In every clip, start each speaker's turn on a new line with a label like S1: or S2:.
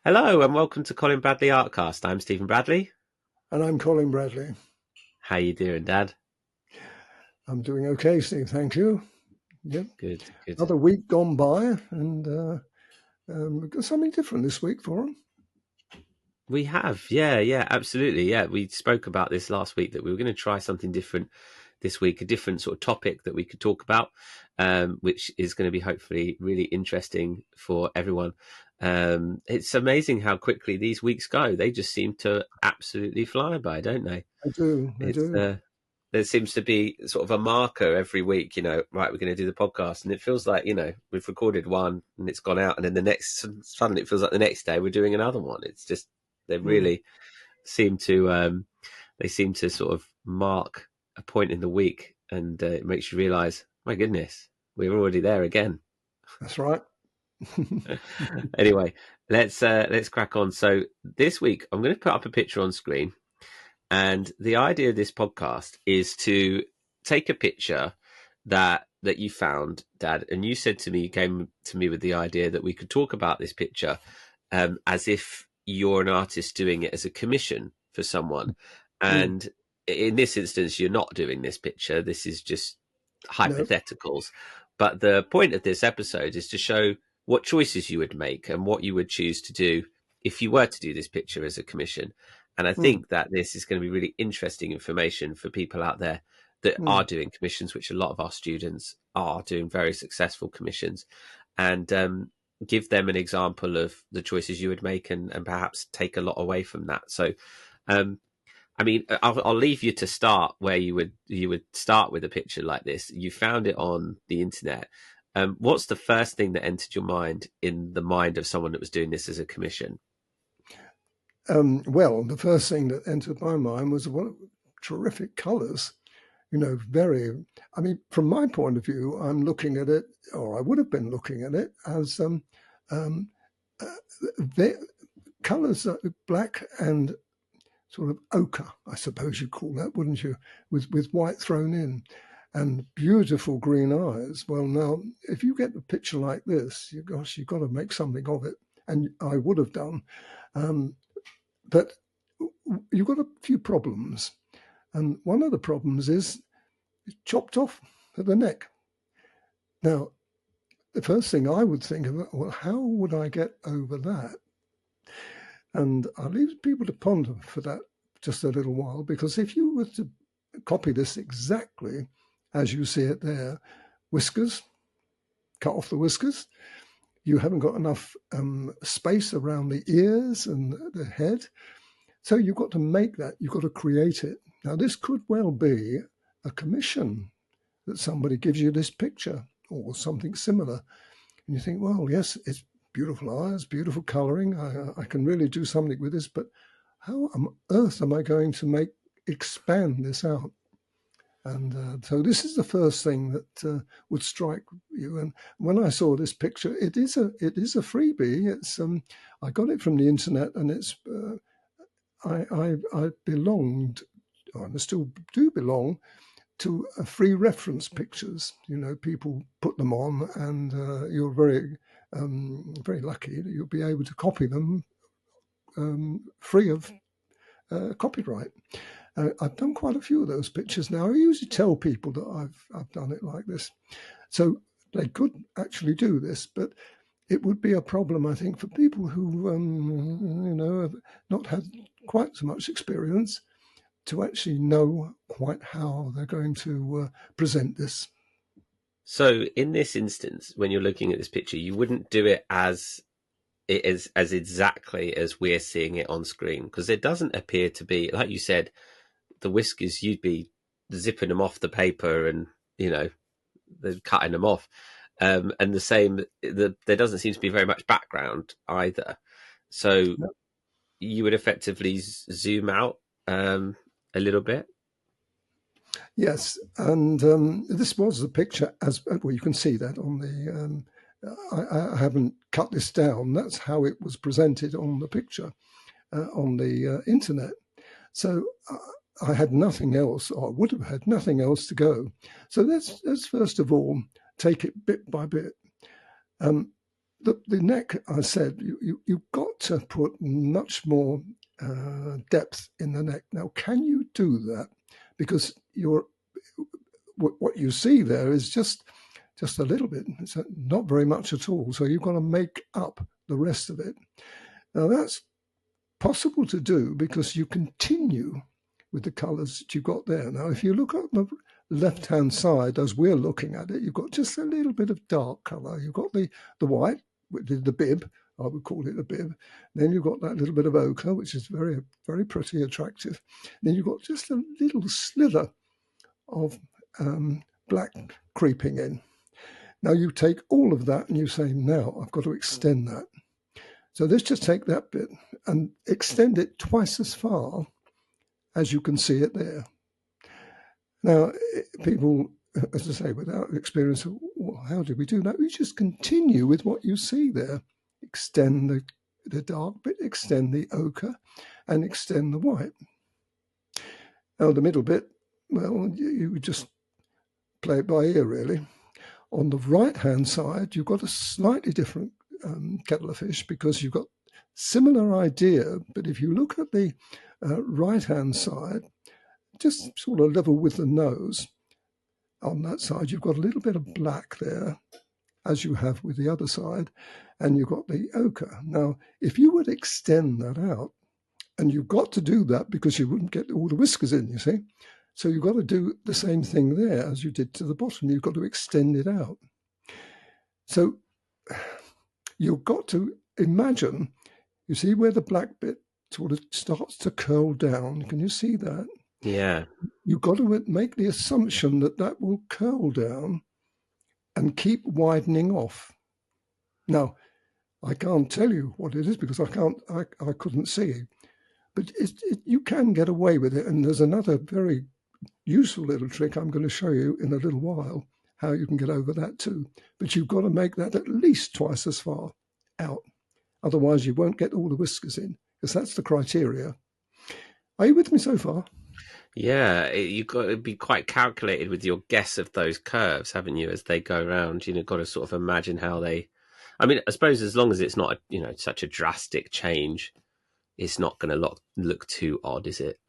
S1: Hello and welcome to Colin Bradley Artcast. I'm Stephen Bradley.
S2: And I'm Colin Bradley.
S1: How you doing, Dad?
S2: I'm doing okay, Steve. Thank you. Yep.
S1: Good, good.
S2: Another week gone by, and we've got something different this week for them.
S1: We have, yeah, absolutely. Yeah, we spoke about this last week that we were going to try something different this week, a different sort of topic that we could talk about, which is going to be hopefully really interesting for everyone. It's amazing how quickly these weeks go. They just seem to absolutely fly by, don't they?
S2: I do. I
S1: It's
S2: do.
S1: There seems to be sort of a marker every week, right, we're going to do the podcast. And it feels like, we've recorded one and it's gone out. And then the next, suddenly it feels like the next day we're doing another one. It's just, they
S2: Mm,
S1: really seem to, they seem to sort of mark a point in the week. And it makes you realize, my goodness, we're already there again.
S2: that's right.
S1: Anyway, let's crack on. So this week, I'm going to put up a picture on screen. And the idea of this podcast is to take a picture that you found, Dad, and you said to me, you came to me with the idea that we could talk about this picture as if you're an artist doing it as a commission for someone.
S2: Mm,
S1: And in this instance, you're not doing this picture. This is just
S2: no.
S1: hypotheticals. But the point of this episode is to show what choices you would make and what you would choose to do if you were to do this picture as a commission. And I
S2: Mm,
S1: think that this is going to be really interesting information for people out there that
S2: mm,
S1: are doing commissions, which a lot of our students are doing very successful commissions, and give them an example of the choices you would make and perhaps take a lot away from that. So, um, I mean, I'll leave you to start where you would start with a picture like this. You found it on the internet. What's the first thing that entered your mind in the mind of someone that was doing this as a commission?
S2: well, the first thing that entered my mind was what terrific colours. Very. I mean, from my point of view, I'm looking at it, or I would have been looking at it as um, uh, the colours, black and sort of ochre, I suppose you'd call that, wouldn't you? With white thrown in, and beautiful green eyes. Well, now if you get a picture like this, gosh, you've got to make something of it, and I would have done. Um, but you've got a few problems, and one of the problems is it's chopped off at the neck. Now, the first thing I would think of, well, how would I get over that? And I leave people to ponder for that just a little while, because if you were to copy this exactly as you see it there, whiskers, cut off the whiskers, you haven't got enough space around the ears and the head. So you've got to make that, you've got to create it. Now, this could well be a commission that somebody gives you this picture or something similar. And you think, well, yes, it's beautiful eyes, beautiful colouring. I can really do something with this, but how on earth am I going to expand this out? And so this is the first thing that would strike you. And when I saw this picture, it is a freebie. It's I got it from the internet, and it's I belonged, or I still do belong to free reference pictures. People put them on, and you're very lucky that you'll be able to copy them free of copyright. I've done quite a few of those pictures now. I usually tell people that I've done it like this, so they could actually do this, but it would be a problem, I think, for people who have not had quite so much experience to actually know quite how they're going to present this.
S1: So, in this instance, when you're looking at this picture, you wouldn't do it as exactly as we're seeing it on screen, because it doesn't appear to be, like you said, the whiskers. You'd be zipping them off the paper and they're cutting them off, and the same. There doesn't seem to be very much background either. So you would effectively zoom out a little bit.
S2: Yes, and this was the picture as well. You can see that on the. I haven't cut this down. That's how it was presented on the picture on the internet. So I had nothing else, or I would have had nothing else to go. So let's first of all take it bit by bit. Um, the neck, I said, you've got to put much more depth in the neck. Now, can you do that? Because what you see there is just a little bit. It's not very much at all. So you've got to make up the rest of it. Now, that's possible to do because you continue with the colours that you've got there. Now, if you look at the left-hand side, as we're looking at it, you've got just a little bit of dark colour. You've got the white, the bib, I would call it a bib. Then you've got that little bit of ochre, which is very, very pretty, attractive. Then you've got just a little slither of black creeping in. Now you take all of that and you say, now I've got to extend that. So let's just take that bit and extend it twice as far as you can see it there. Now, people, as I say, without experience, well, how do we do that? We just continue with what you see there. Extend the dark bit, extend the ochre, and extend the white. Now, the middle bit, well, you just play it by ear, really. On the right-hand side, you've got a slightly different kettle of fish because you've got similar idea, but if you look at the right-hand side, just sort of level with the nose, on that side, you've got a little bit of black there, as you have with the other side, and you've got the ochre. Now, if you would extend that out, and you've got to do that because you wouldn't get all the whiskers in, you see. So you've got to do the same thing there as you did to the bottom. You've got to extend it out. So you've got to imagine, you see where the black bit sort of starts to curl down. Can you see that?
S1: Yeah.
S2: You've got to make the assumption that that will curl down and keep widening off. Now, I can't tell you what it is because I couldn't see. But you can get away with it. And there's another very useful little trick I'm going to show you in a little while, how you can get over that too. But you've got to make that at least twice as far out. Otherwise, you won't get all the whiskers in, because that's the criteria. Are you with me so far?
S1: Yeah, you've got to be quite calculated with your guess of those curves, haven't you, as they go around? You've got to sort of imagine how they... I mean, I suppose as long as it's not, such a drastic change, it's not going to look too odd, is it?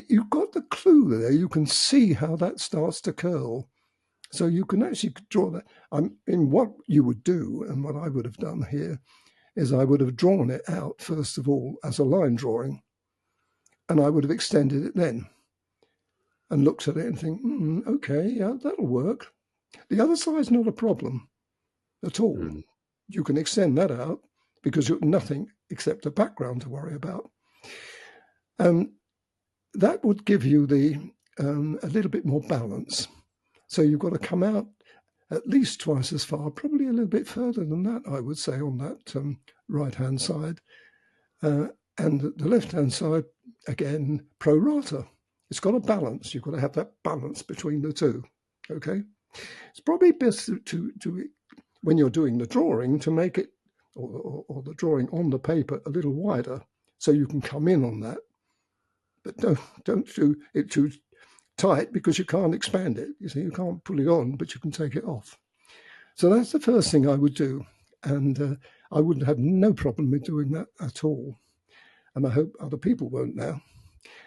S2: You've got the clue there. You can see how that starts to curl. So you can actually draw that. In what you would do, and what I would have done here, is I would have drawn it out, first of all, as a line drawing. And I would have extended it then and looked at it and think, okay, yeah, that'll work. The other side's not a problem at all. You can extend that out because you've nothing except a background to worry about. That would give you a little bit more balance. So you've got to come out at least twice as far, probably a little bit further than that, I would say, on that right-hand side. And the left-hand side, again, pro rata. It's got a balance. You've got to have that balance between the two, okay? It's probably best to when you're doing the drawing, to make it, or the drawing on the paper, a little wider so you can come in on that. But don't do it too tight because you can't expand it. You see, you can't pull it on, but you can take it off. So that's the first thing I would do. And I wouldn't have no problem with doing that at all. And I hope other people won't now.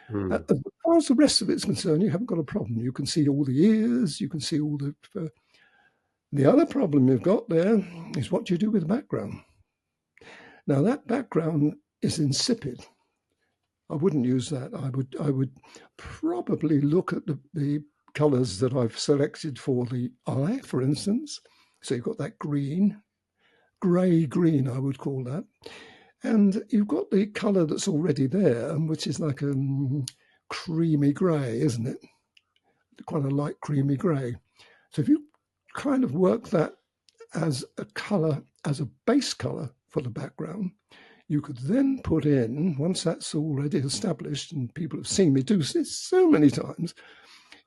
S2: As far as the rest of it's concerned, you haven't got a problem. You can see all the ears, you can see all the... The other problem you've got there is what you do with the background. Now, that background is insipid. I wouldn't use that. I would probably look at the colours that I've selected for the eye, for instance. So you've got that green, grey green, I would call that. And you've got the colour that's already there, which is like a creamy grey, isn't it? Quite a light creamy grey. So if you kind of work that as a colour, as a base colour for the background, you could then put in, once that's already established, and people have seen me do this so many times,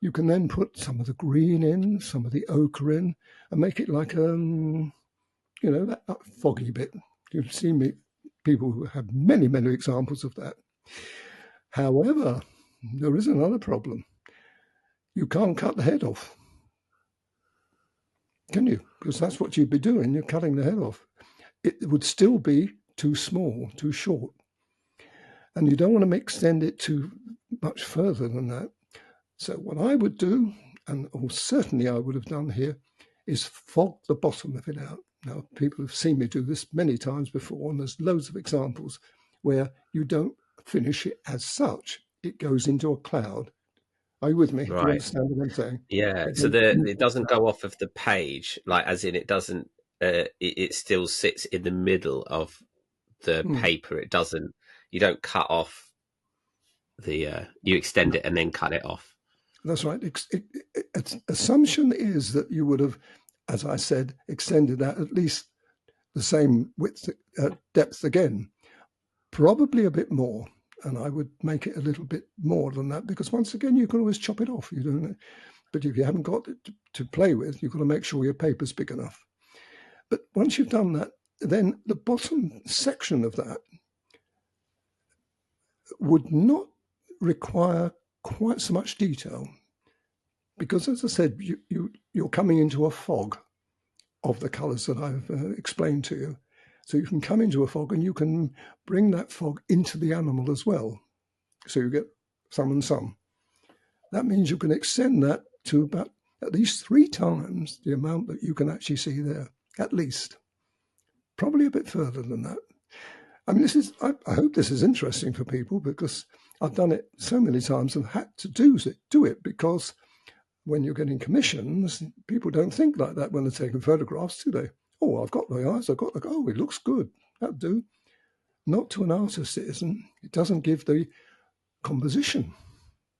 S2: you can then put some of the green in, some of the ochre in, and make it like that foggy bit. You've seen me, people who have many, many examples of that. However, there is another problem. You can't cut the head off. Can you? Because that's what you'd be doing. You're cutting the head off. it would still be too small, too short. And you don't want to extend it too much further than that. So what I would do, and or certainly I would have done here, is fog the bottom of it out. Now, people have seen me do this many times before, and there's loads of examples where you don't finish it as such. It goes into a cloud. Are you with me? Do you
S1: Right.
S2: understand what I'm saying?
S1: Yeah.
S2: It
S1: So
S2: goes
S1: it doesn't go off of the page, like as in it doesn't. It still sits in the middle of the
S2: Hmm,
S1: paper. It doesn't. You don't cut off the. You extend
S2: no,
S1: it and then cut it off.
S2: that's right. Assumption is that you would have, as I said, extended that at least the same width, depth again, probably a bit more. And I would make it a little bit more than that because once again, you can always chop it off. You don't, but if you haven't got it to play with, you've got to make sure your paper's big enough. But once you've done that, then the bottom section of that would not require quite so much detail because, as I said, you're coming into a fog of the colours that I've explained to you. So you can come into a fog and you can bring that fog into the animal as well. So you get some and some. That means you can extend that to about at least 3 times the amount that you can actually see there, at least. Probably a bit further than that. I mean, I hope this is interesting for people because I've done it so many times and had to do it because when you're getting commissions, people don't think like that when they're taking photographs, do they? Oh, I've got the eyes, oh, it looks good. That'll do. Not to an artist, it isn't. It doesn't give the composition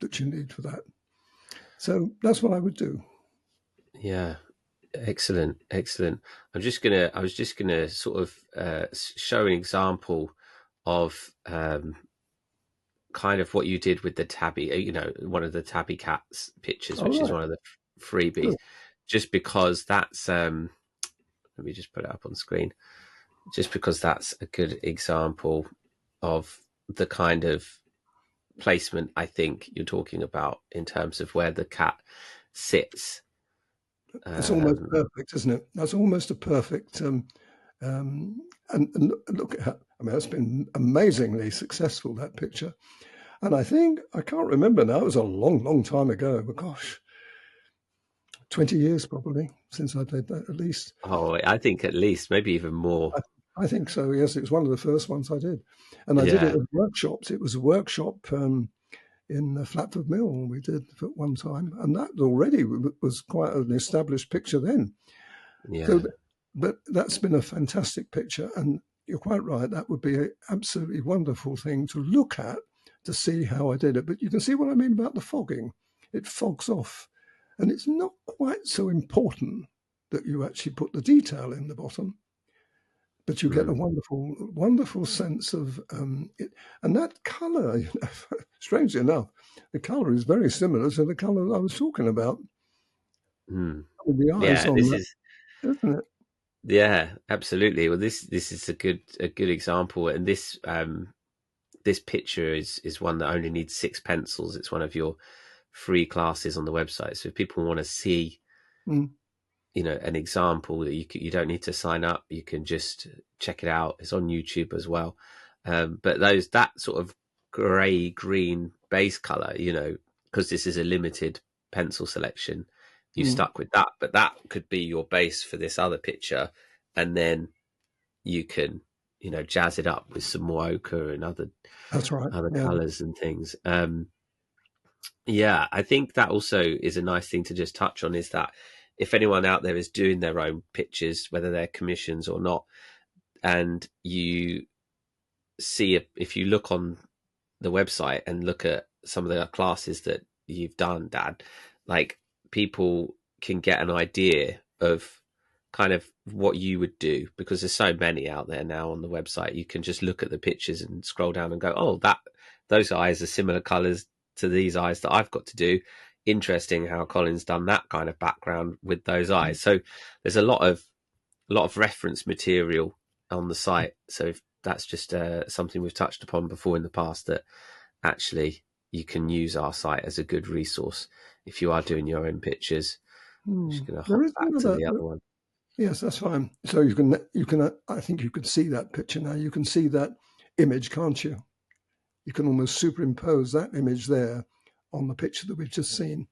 S2: that you need for that. So that's what I would do.
S1: Yeah. Excellent, excellent. I was just gonna sort of show an example of kind of what you did with the tabby. One of the tabby cats pictures,
S2: All
S1: which is
S2: right,
S1: one of the freebies,
S2: good.
S1: just because that's. Let me just put it up on screen. Just because that's a good example of the kind of placement I think you're talking about in terms of where the cat sits.
S2: It's almost
S1: Um,
S2: perfect, isn't it? That's almost a perfect. And look at how, I mean, that's been amazingly successful, that picture. And I think, I can't remember now, it was a long, long time ago, but gosh, 20 years probably since I did that at least.
S1: oh, I think at least maybe even more.
S2: I, I think so, yes. It was one of the first ones I did. And I did it
S1: Yeah,
S2: at workshops. It was a workshop in Flatford Mill we did at one time. And that already was quite an established picture then. So,
S1: yeah.
S2: but that's been a fantastic picture. And you're quite right. That would be an absolutely wonderful thing to look at to see how I did it. But you can see what I mean about the fogging. It fogs off. And it's not quite so important that you actually put the detail in the bottom, but you get a
S1: Mm.
S2: wonderful, wonderful sense of it. And that colour, strangely enough, the colour is very similar to the colour I was talking about
S1: Mm.
S2: with the eyes
S1: Yeah,
S2: on
S1: this
S2: that,
S1: is
S2: isn't it?
S1: yeah, absolutely. Well, this is a good example, and this picture is one that only needs 6 pencils. It's one of your free classes on the website. So if people want to see,
S2: Mm,
S1: an example that you don't need to sign up, you can just check it out. It's on YouTube as well. But that sort of grey green base color, because this is a limited pencil selection, you
S2: mm,
S1: stuck with that. But that could be your base for this other picture, and then you can jazz it up with some more ochre and
S2: that's right.
S1: other
S2: Yeah.
S1: colors and things. Yeah, I think that also is a nice thing to just touch on, is that if anyone out there is doing their own pictures, whether they're commissions or not, and you see, if you look on the website and look at some of the classes that you've done, Dad, like, people can get an idea of kind of what you would do, because there's so many out there now on the website. You can just look at the pictures and scroll down and go, oh, those eyes are similar colors to these eyes that I've got to do. Interesting how Colin's done that kind of background with those
S2: Mm,
S1: eyes. So there's a lot of reference material on the site. So if that's just something we've touched upon before in the past, that actually you can use our site as a good resource if you are doing your own pictures. I'm just
S2: mm.
S1: going to hop
S2: There is
S1: back to
S2: another.
S1: the other one.
S2: Yes, that's fine. So you can I think you can see that picture now. You can see that image, can't you? You can almost superimpose that image there on the picture that we've just seen.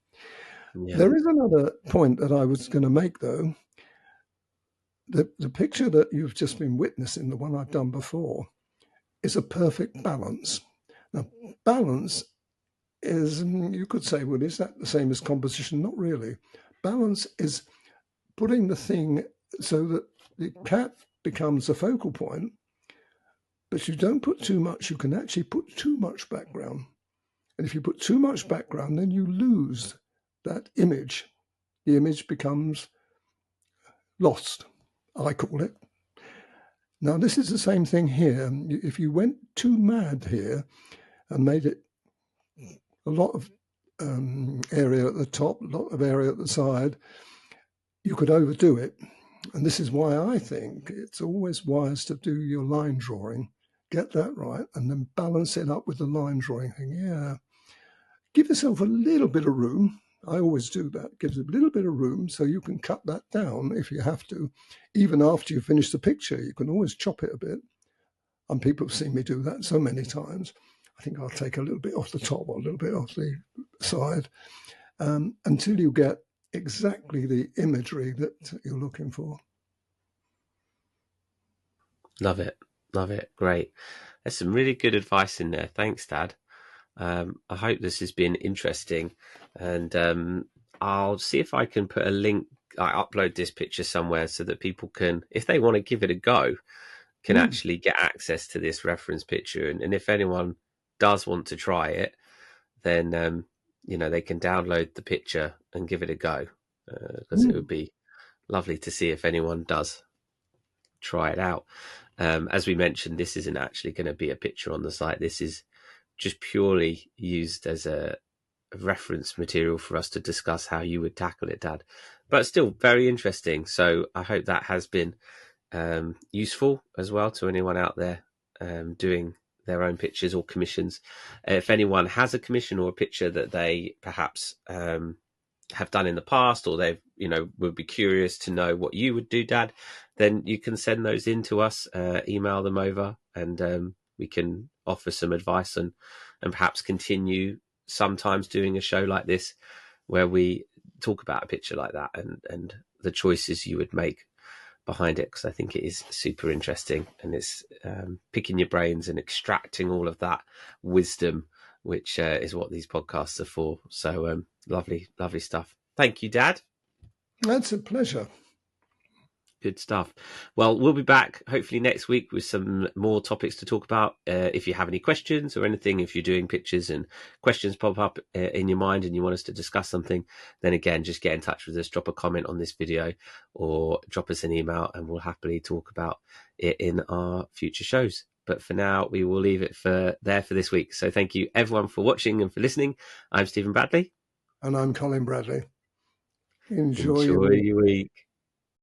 S1: Yeah.
S2: There is another point that I was going to make, though. The picture that you've just been witnessing, the one I've done before, is a perfect balance. Now, balance is, you could say, well, is that the same as composition? Not really. Balance is putting the thing so that the cat becomes the focal point, but you don't put too much. You can actually put too much background. And if you put too much background, then you lose that image. The image becomes lost, I call it. Now, this is the same thing here. If you went too mad here and made it a lot of area at the top, a lot of area at the side, you could overdo it. And this is why I think it's always wise to do your line drawing, get that right, and then balance it up with the line drawing thing. Yeah. Give yourself a little bit of room. I always do that. Gives a little bit of room so you can cut that down if you have to. Even after you finish the picture, you can always chop it a bit. And people have seen me do that so many times. I think I'll take a little bit off the top or a little bit off the side until you get exactly the imagery that you're looking for.
S1: Love it. Love it. Great. There's some really good advice in there. Thanks, Dad. I hope this has been interesting, and I'll see if I can put a link. I upload this picture somewhere so that people can, if they want to give it a go, can
S2: Mm.
S1: actually get access to this reference picture. And if anyone does want to try it, then they can download the picture and give it a go, because it
S2: Mm.
S1: would be lovely to see if anyone does try it out. As we mentioned, this isn't actually going to be a picture on the site. This is just purely used as a reference material for us to discuss how you would tackle it, Dad. But still very interesting. So I hope that has been useful as well to anyone out there doing their own pictures or commissions. If anyone has a commission or a picture that they perhaps have done in the past, or they've would be curious to know what you would do, Dad, then you can send those in to us, email them over, and we can offer some advice and perhaps continue sometimes doing a show like this where we talk about a picture like that and the choices you would make behind it, because I think it is super interesting, and it's picking your brains and extracting all of that wisdom, which is what these podcasts are for. So lovely, lovely stuff. Thank you, Dad.
S2: That's a pleasure.
S1: Good stuff. Well, we'll be back hopefully next week with some more topics to talk about. If you have any questions or anything, if you're doing pictures and questions pop up in your mind and you want us to discuss something, then again, just get in touch with us, drop a comment on this video or drop us an email, and we'll happily talk about it in our future shows. But for now, we will leave it for this week. So thank you everyone for watching and for listening. I'm Stephen Bradley.
S2: And I'm Colin Bradley. Enjoy your
S1: Enjoy
S2: week.
S1: your week.